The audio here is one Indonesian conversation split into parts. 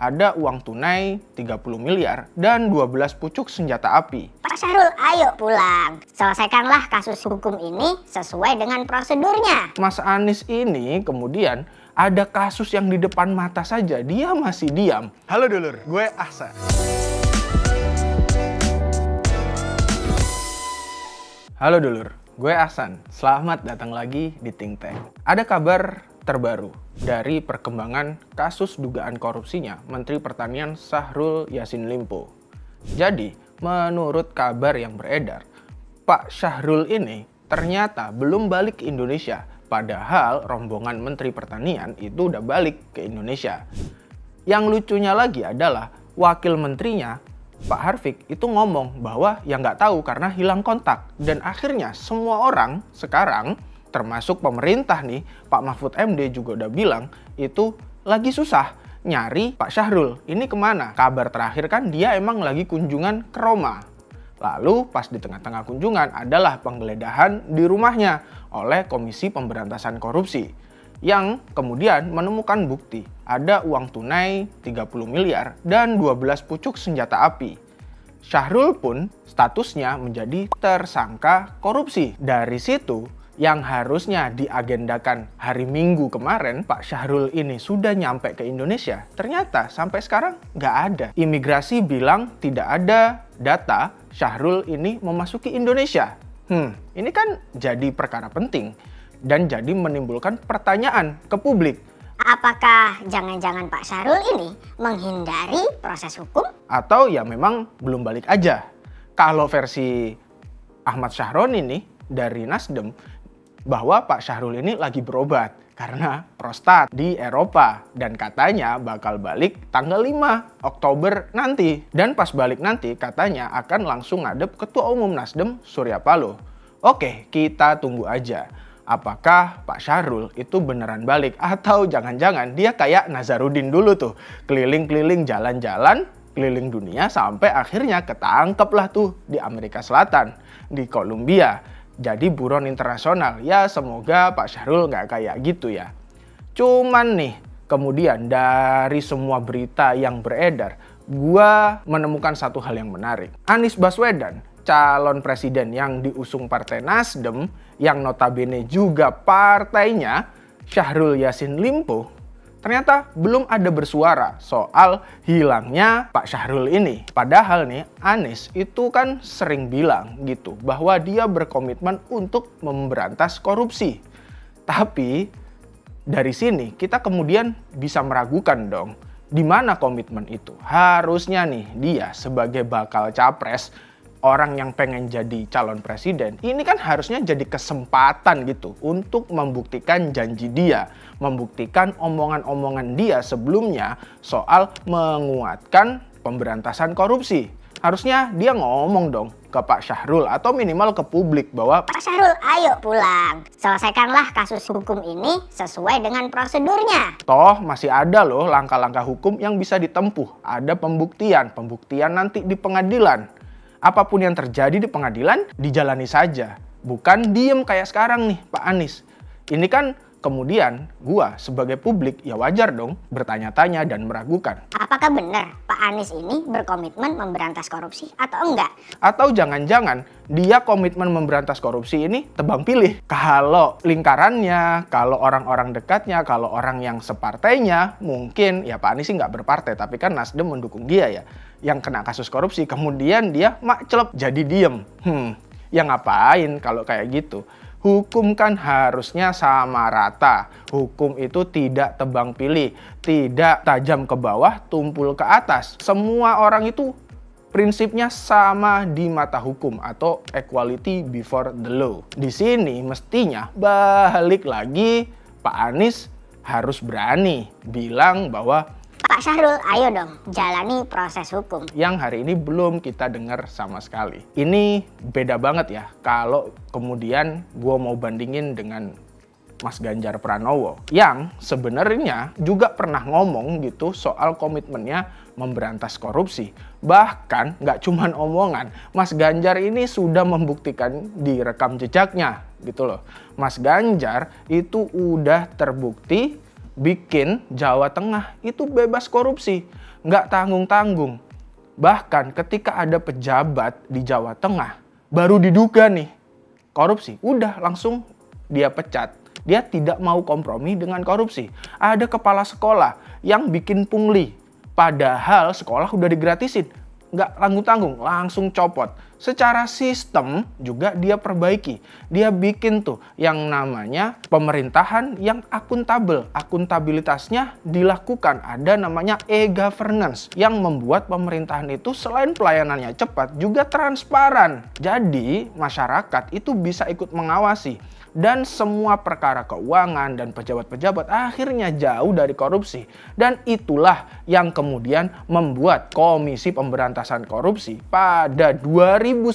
ada uang tunai 30 miliar dan 12 pucuk senjata api. Pak Syahrul, ayo pulang. Selesaikanlah kasus hukum ini sesuai dengan prosedurnya. Mas Anies ini kemudian ada kasus yang di depan mata saja, dia masih diam. Halo dulur, gue Ahsan. Halo dulur, gue Ahsan. Selamat datang lagi di Think Tank. Ada kabar terbaru dari perkembangan kasus dugaan korupsinya Menteri Pertanian Syahrul Yassin Limpo. Jadi, menurut kabar yang beredar, Pak Syahrul ini ternyata belum balik ke Indonesia. Padahal rombongan Menteri Pertanian itu udah balik ke Indonesia. Yang lucunya lagi adalah wakil menterinya, Pak Harfiq, itu ngomong bahwa ya nggak tahu karena hilang kontak. Dan akhirnya semua orang sekarang, termasuk pemerintah nih, Pak Mahfud MD juga udah bilang itu lagi susah nyari Pak Syahrul. Ini kemana? Kabar terakhir kan dia emang lagi kunjungan ke Roma. Lalu pas di tengah-tengah kunjungan adalah penggeledahan di rumahnya oleh Komisi Pemberantasan Korupsi yang kemudian menemukan bukti ada uang tunai 30 miliar dan 12 pucuk senjata api. Syahrul pun statusnya menjadi tersangka korupsi. Dari situ yang harusnya diagendakan hari Minggu kemarin, Pak Syahrul ini sudah nyampe ke Indonesia. Ternyata sampai sekarang nggak ada. Imigrasi bilang tidak ada data Syahrul ini memasuki Indonesia. Ini kan jadi perkara penting dan jadi menimbulkan pertanyaan ke publik. Apakah jangan-jangan Pak Syahrul ini menghindari proses hukum? Atau ya memang belum balik aja. Kalau versi Ahmad Syahron ini dari Nasdem, bahwa Pak Syahrul ini lagi berobat karena prostat di Eropa. Dan katanya bakal balik tanggal 5 Oktober nanti. Dan pas balik nanti katanya akan langsung ngadep Ketua Umum Nasdem Surya Paloh. Oke, kita tunggu aja. Apakah Pak Syahrul itu beneran balik atau jangan-jangan dia kayak Nazarudin dulu tuh, keliling-keliling jalan-jalan keliling dunia sampai akhirnya ketangkep lah tuh di Amerika Selatan, di Kolombia. Jadi buron internasional. Ya semoga Pak Syahrul nggak kayak gitu ya. Cuman nih kemudian dari semua berita yang beredar, gua menemukan satu hal yang menarik. Anies Baswedan, calon presiden yang diusung Partai Nasdem, yang notabene juga partainya Syahrul Yassin Limpo, ternyata belum ada bersuara soal hilangnya Pak Syahrul ini. Padahal nih Anies itu kan sering bilang gitu bahwa dia berkomitmen untuk memberantas korupsi. Tapi dari sini kita kemudian bisa meragukan dong, di mana komitmen itu? Harusnya nih dia sebagai bakal capres, orang yang pengen jadi calon presiden, ini kan harusnya jadi kesempatan gitu untuk membuktikan janji dia, membuktikan omongan-omongan dia sebelumnya soal menguatkan pemberantasan korupsi. Harusnya dia ngomong dong ke Pak Syahrul atau minimal ke publik bahwa Pak Syahrul, ayo pulang. Selesaikanlah kasus hukum ini sesuai dengan prosedurnya. Toh masih ada loh langkah-langkah hukum yang bisa ditempuh. Ada pembuktian nanti di pengadilan. Apapun yang terjadi di pengadilan, dijalani saja. Bukan diem kayak sekarang nih Pak Anies. Ini kan kemudian gua sebagai publik ya wajar dong bertanya-tanya dan meragukan. Apakah benar Pak Anies ini berkomitmen memberantas korupsi atau enggak? Atau jangan-jangan dia komitmen memberantas korupsi ini tebang pilih. Kalau lingkarannya, kalau orang-orang dekatnya, kalau orang yang separtainya, mungkin ya Pak Anies sih nggak berpartai. Tapi kan Nasdem mendukung dia ya. Yang kena kasus korupsi, kemudian dia makcelep jadi diem. Ya ngapain kalau kayak gitu? Hukum kan harusnya sama rata. Hukum itu tidak tebang pilih, tidak tajam ke bawah, tumpul ke atas. Semua orang itu prinsipnya sama di mata hukum atau equality before the law. Di sini mestinya balik lagi Pak Anies harus berani bilang bahwa Pak Syahrul, ayo dong jalani proses hukum. Yang hari ini belum kita dengar sama sekali. Ini beda banget ya kalau kemudian gue mau bandingin dengan Mas Ganjar Pranowo yang sebenarnya juga pernah ngomong gitu soal komitmennya memberantas korupsi. Bahkan nggak cuman omongan, Mas Ganjar ini sudah membuktikan di rekam jejaknya gitu loh. Mas Ganjar itu udah terbukti bikin Jawa Tengah itu bebas korupsi, nggak tanggung-tanggung. Bahkan ketika ada pejabat di Jawa Tengah, baru diduga nih korupsi, udah langsung dia pecat. Dia tidak mau kompromi dengan korupsi. Ada kepala sekolah yang bikin pungli, padahal sekolah udah digratisin. Nggak tanggung-tanggung, langsung copot. Secara sistem juga dia perbaiki. Dia bikin tuh yang namanya pemerintahan yang akuntabel. Akuntabilitasnya dilakukan. Ada namanya e-governance yang membuat pemerintahan itu selain pelayanannya cepat juga transparan. Jadi masyarakat itu bisa ikut mengawasi. Dan semua perkara keuangan dan pejabat-pejabat akhirnya jauh dari korupsi. Dan itulah yang kemudian membuat Komisi Pemberantasan Korupsi pada 2019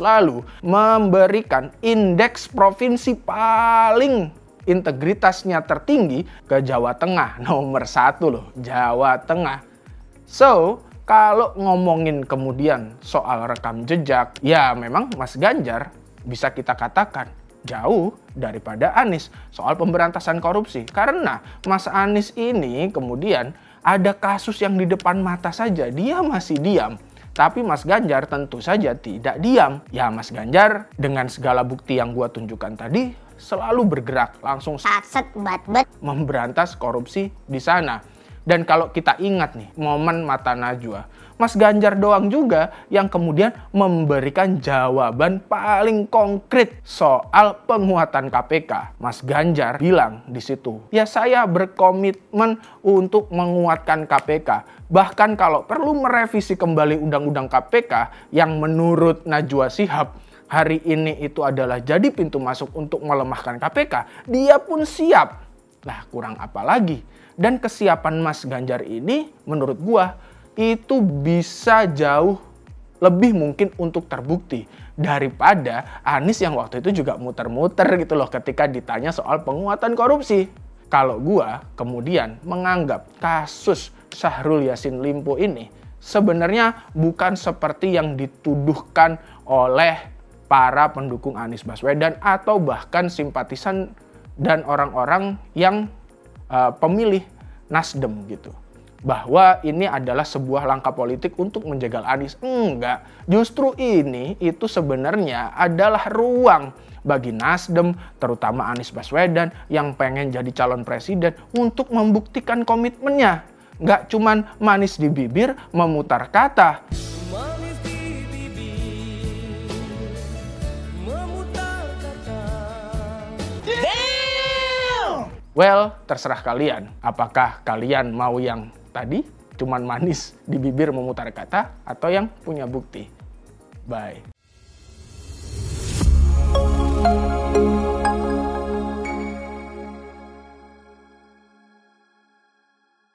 lalu memberikan indeks provinsi paling integritasnya tertinggi ke Jawa Tengah. Nomor 1 loh, Jawa Tengah. So, kalau ngomongin kemudian soal rekam jejak, ya memang Mas Ganjar bisa kita katakan jauh daripada Anies soal pemberantasan korupsi. Karena Mas Anies ini kemudian ada kasus yang di depan mata saja, dia masih diam. Tapi Mas Ganjar tentu saja tidak diam. Ya Mas Ganjar dengan segala bukti yang gua tunjukkan tadi selalu bergerak langsung memberantas korupsi di sana. Dan kalau kita ingat nih momen Mata Najwa, Mas Ganjar doang juga yang kemudian memberikan jawaban paling konkret soal penguatan KPK. Mas Ganjar bilang di situ, ya saya berkomitmen untuk menguatkan KPK. Bahkan kalau perlu merevisi kembali Undang-Undang KPK yang menurut Najwa Shihab hari ini itu adalah jadi pintu masuk untuk melemahkan KPK, dia pun siap. Lah kurang apa lagi? Dan kesiapan Mas Ganjar ini menurut gua itu bisa jauh lebih mungkin untuk terbukti daripada Anies yang waktu itu juga muter-muter gitu loh ketika ditanya soal penguatan korupsi. Kalau gua kemudian menganggap kasus Syahrul Yassin Limpo ini sebenarnya bukan seperti yang dituduhkan oleh para pendukung Anies Baswedan atau bahkan simpatisan dan orang-orang yang pemilih Nasdem gitu. Bahwa ini adalah sebuah langkah politik untuk menjegal Anies. Enggak, justru ini itu sebenarnya adalah ruang bagi Nasdem, terutama Anies Baswedan yang pengen jadi calon presiden untuk membuktikan komitmennya. Nggak cuman manis di bibir memutar kata. Well, terserah kalian. Apakah kalian mau yang tadi cuman manis di bibir memutar kata atau yang punya bukti? Bye.